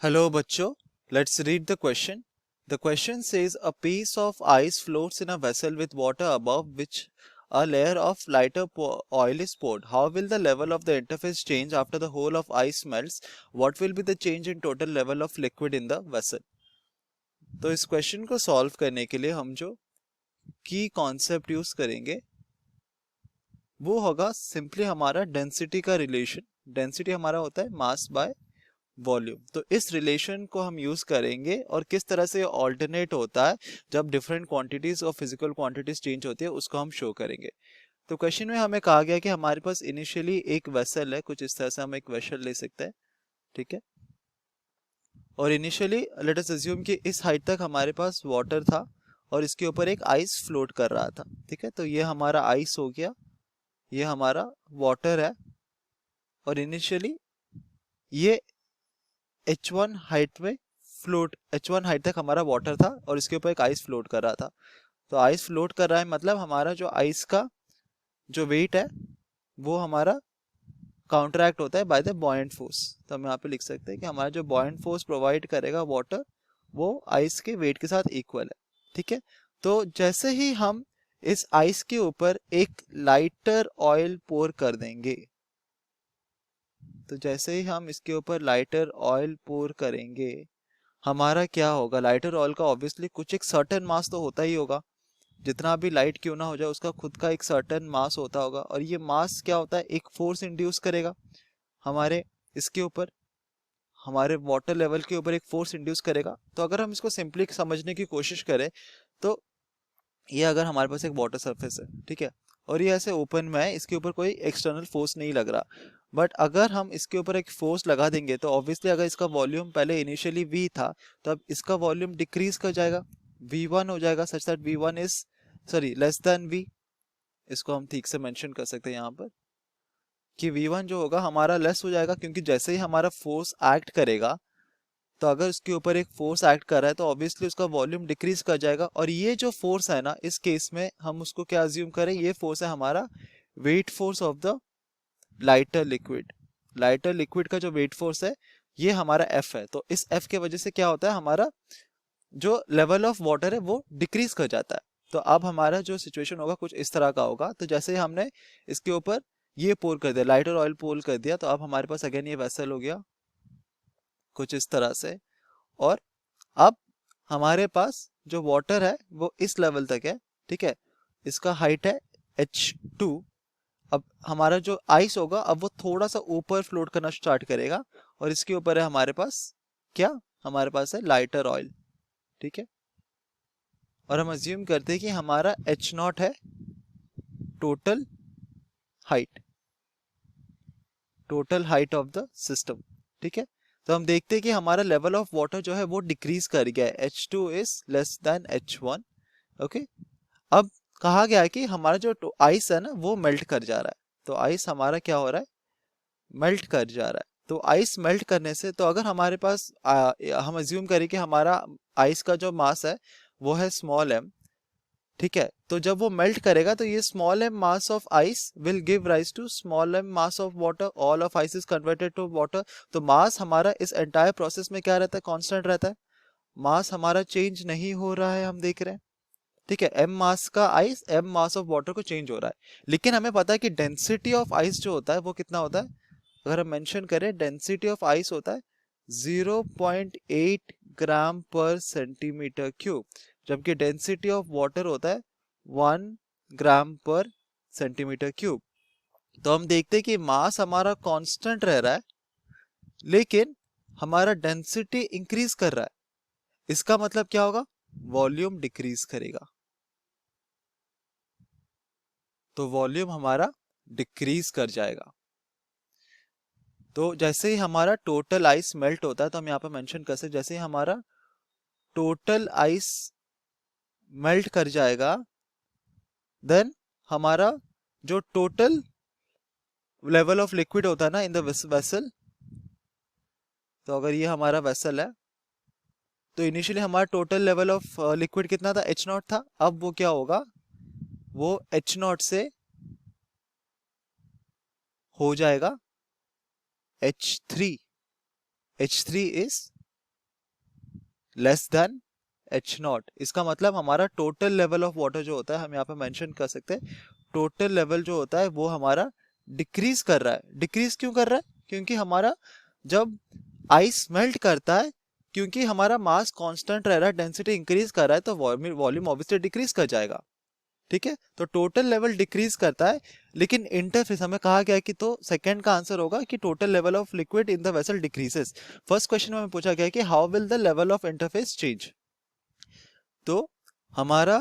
Hello, bachcho. Let's read the question. The question says a piece of ice floats in a vessel with water above which a layer of lighter oil is poured. How will the level of the interface change after the whole of ice melts? What will be the change in total level of liquid in the vessel? तो इस question को solve करने के लिए हम जो की concept use करेंगे वो होगा सिंपली हमारा डेंसिटी का रिलेशन. डेंसिटी हमारा होता है मास बाय वॉल्यूम. तो इस रिलेशन को हम यूज करेंगे और किस तरह से ऑल्टरनेट होता है जब डिफरेंट क्वांटिटीज और फिजिकल क्वांटिटीज चेंज होती है उसको हम शो करेंगे. तो क्वेश्चन में हमें कहा गया कि हमारे पास इनिशियली एक वेसल है, कुछ इस तरह से हम एक वेसल ले सकते हैं. ठीक है. और इनिशियली लेट अस अज्यूम कि इस हाइट तक हमारे पास वाटर था और इसके ऊपर एक आइस फ्लोट कर रहा था. ठीक है. तो ये हमारा आइस हो गया, ये हमारा वाटर है और इनिशियली ये h1 हाइट में h1 हाइट तक हमारा वाटर था और इसके ऊपर एक आइस फ्लोट कर रहा था. तो आइस फ्लोट कर रहा है मतलब हमारा जो आइस का जो वेट है वो हमारा काउंटरैक्ट होता है बाय द बॉयंट फोर्स. तो हम यहाँ पे लिख सकते हैं कि हमारा जो बॉयंट फोर्स प्रोवाइड करेगा वाटर वो आइस के वेट के साथ इक्वल है. ठीक है. तो जैसे ही हम इस आइस के ऊपर एक लाइटर ऑयल पोर कर देंगे, तो जैसे ही हम इसके ऊपर लाइटर ऑयल पोर करेंगे हमारा क्या होगा. लाइटर ऑयल का ऑब्वियसली कुछ एक सर्टेन मास तो होता ही होगा. जितना भी लाइट क्यों ना हो जाए उसका खुद का एक सर्टेन मास होता होगा और ये मास क्या होता है, एक फोर्स इंड्यूस करेगा हमारे इसके ऊपर, हमारे वाटर लेवल के ऊपर एक फोर्स इंड्यूस करेगा. तो अगर हम इसको सिंपली समझने की कोशिश करें तो ये अगर हमारे पास एक वाटर सरफेस है, ठीक है, और ये ऐसे ओपन में है, इसके ऊपर कोई एक्सटर्नल फोर्स नहीं लग रहा, बट अगर हम इसके ऊपर एक फोर्स लगा देंगे तो ऑब्वियसली अगर इसका वॉल्यूम पहले इनिशियली v था तो अब इसका वॉल्यूम डिक्रीज कर जाएगा, v1 हो जाएगा such that v1 is sorry less than v. इसको हम ठीक से मेंशन कर सकते हैं यहाँ पर कि v1 जो होगा हमारा लेस हो जाएगा क्योंकि जैसे ही हमारा फोर्स एक्ट करेगा तो अगर उसके ऊपर एक फोर्स एक्ट कर रहा है तो ऑब्वियसली उसका वॉल्यूम डिक्रीज कर जाएगा. और ये जो फोर्स है ना, इस केस में हम उसको क्या अज्यूम करें, ये फोर्स है हमारा weight force of the lighter liquid. Lighter liquid का जो वेट फोर्स है ये हमारा एफ है. तो इस एफ के वजह से क्या होता है, हमारा जो लेवल ऑफ वाटर है वो डिक्रीज कर जाता है. तो अब हमारा जो सिचुएशन होगा कुछ इस तरह का होगा. तो जैसे हमने इसके ऊपर ये पोर कर दिया, लाइटर ऑयल पोर कर दिया, तो अब हमारे पास अगेन ये वेसल हो गया कुछ इस तरह से. और अब हमारे पास जो वाटर है वो इस लेवल तक है. ठीक है. इसका हाइट है h2. अब हमारा जो आइस होगा अब वो थोड़ा सा ऊपर फ्लोट करना स्टार्ट करेगा और इसके ऊपर है हमारे पास क्या, हमारे पास है लाइटर ऑयल. ठीक है. और हम अज्यूम करते हैं कि हमारा h0 है total height, total height of the system. ठीक है. तो हम देखते हैं कि हमारा लेवल ऑफ वाटर जो है वो डिक्रीज कर गया है, h2 is less than h1. Okay. अब कहा गया है कि हमारा जो आइस है ना वो मेल्ट कर जा रहा है. तो आइस हमारा क्या हो रहा है, मेल्ट कर जा रहा है. तो आइस मेल्ट करने से तो अगर हमारे पास हम अज्यूम करें कि हमारा आइस का जो मास है वो है स्मॉल एम. ठीक है. तो जब वो मेल्ट करेगा तो ये small M mass of ice will give rise to small M mass of water. All of ice is converted to water. तो मास हमारा इस एंटायर प्रोसेस में क्या रहता है, कांस्टेंट रहता है. मास हमारा चेंज नहीं हो रहा है, हम देख रहे हैं. ठीक है. एम मास का ice M mass of water को चेंज हो रहा है. लेकिन हमें पता है कि डेंसिटी ऑफ आइस जो होता है वो कितना होता है. अगर हम मेंशन करें डेंसिटी ऑफ आइस होता है 0.8 ग्राम पर सेंटीमीटर क्यूब, जबकि डेंसिटी ऑफ वाटर होता है 1 ग्राम पर सेंटीमीटर क्यूब. तो हम देखते हैं कि मास हमारा कांस्टेंट रह रहा है लेकिन हमारा डेंसिटी इंक्रीज कर रहा है. इसका मतलब क्या होगा, वॉल्यूम डिक्रीज करेगा. तो वॉल्यूम हमारा डिक्रीज कर जाएगा. तो जैसे ही हमारा टोटल आइस मेल्ट होता है तो हम यहाँ पे मेंशन कर सकते जैसे ही हमारा टोटल आइस मेल्ट कर जाएगा देन हमारा जो टोटल लेवल ऑफ लिक्विड होता है ना इन द वेसल, तो अगर ये हमारा वेसल है तो इनिशियली हमारा टोटल लेवल ऑफ लिक्विड कितना था, h0 था. अब वो क्या होगा, वो h0 से हो जाएगा h3. h3 is less than H not. इसका मतलब हमारा टोटल लेवल ऑफ वाटर जो होता है, हम यहाँ पे मेंशन कर सकते हैं, टोटल लेवल जो होता है वो हमारा डिक्रीज कर रहा है। डिक्रीज क्यों कर रहा है? क्योंकि हमारा जब आइस मेल्ट करता है, क्योंकि हमारा मास कांस्टेंट रह रहा है, डेंसिटी इंक्रीज कर रहा है, तो वॉल्यूम ऑब्वियसली डिक्रीज कर जाएगा। ठीक है, तो टोटल लेवल डिक्रीज करता है, लेकिन इंटरफेस हमें कहा गया है कि, तो सेकंड का आंसर होगा कि total level of liquid in the vessel decreases. First question में हमें पूछा गया है कि how will the level of interface change. तो हमारा,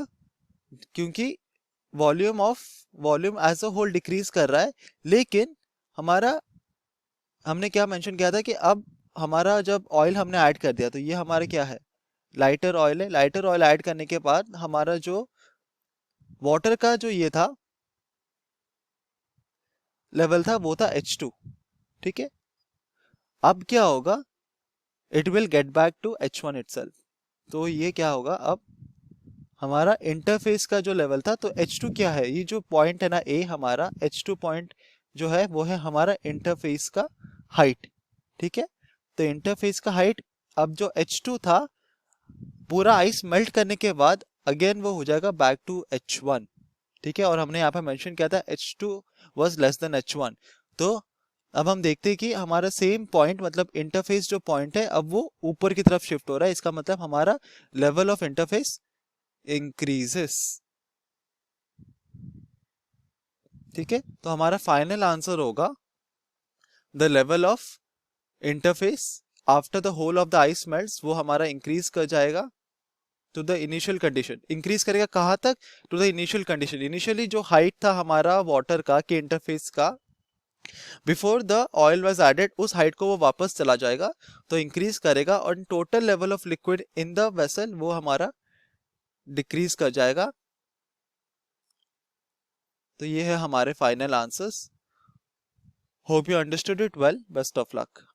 क्योंकि volume as a whole decrease कर रहा है, लेकिन हमारा, हमने क्या मेंशन किया था कि अब हमारा जब ऑयल हमने ऐड कर दिया, तो ये हमारा क्या है, लाइटर ऑयल है। लाइटर ऑयल ऐड करने के बाद हमारा जो वाटर का जो ये था लेवल था, वो था H2। ठीक है, अब क्या होगा, it will get back to H1 itself. तो ये क्या होगा, अब हमारा इंटरफेस का जो लेवल था, तो H2 क्या है, ये जो पॉइंट है ना A, हमारा H2 पॉइंट जो है वो है हमारा इंटरफेस का हाइट। ठीक है, तो इंटरफेस का हाइट, अब जो H2 था, पूरा आइस मेल्ट करने के बाद अगेन वो हो जाएगा बैक टू H1। ठीक है, और हमने यहाँ पे मेंशन किया था H2 was less than H1। तो अब हम देखते हैं कि हमारा सेम पॉइंट, मतलब इंटरफेस जो पॉइंट है, अब वो ऊपर की तरफ शिफ्ट हो रहा है। इसका मतलब हमारा लेवल ऑफ इंटरफेस इंक्रीजेस। ठीक है, तो हमारा फाइनल आंसर होगा the level of interface after the whole of the ice melts, वो हमारा इंक्रीज कर जाएगा to the initial condition. Increase करेगा कहाँ तक, to the initial condition. Initially जो हाइट था हमारा वाटर का के इंटरफेस का, before the oil was added, उस हाइट को वो वापस चला जाएगा, तो इंक्रीज करेगा, और total level of liquid in the vessel वो हमारा डिक्रीज कर जाएगा। तो ये है हमारे final answers. Hope you understood it well. Best of luck.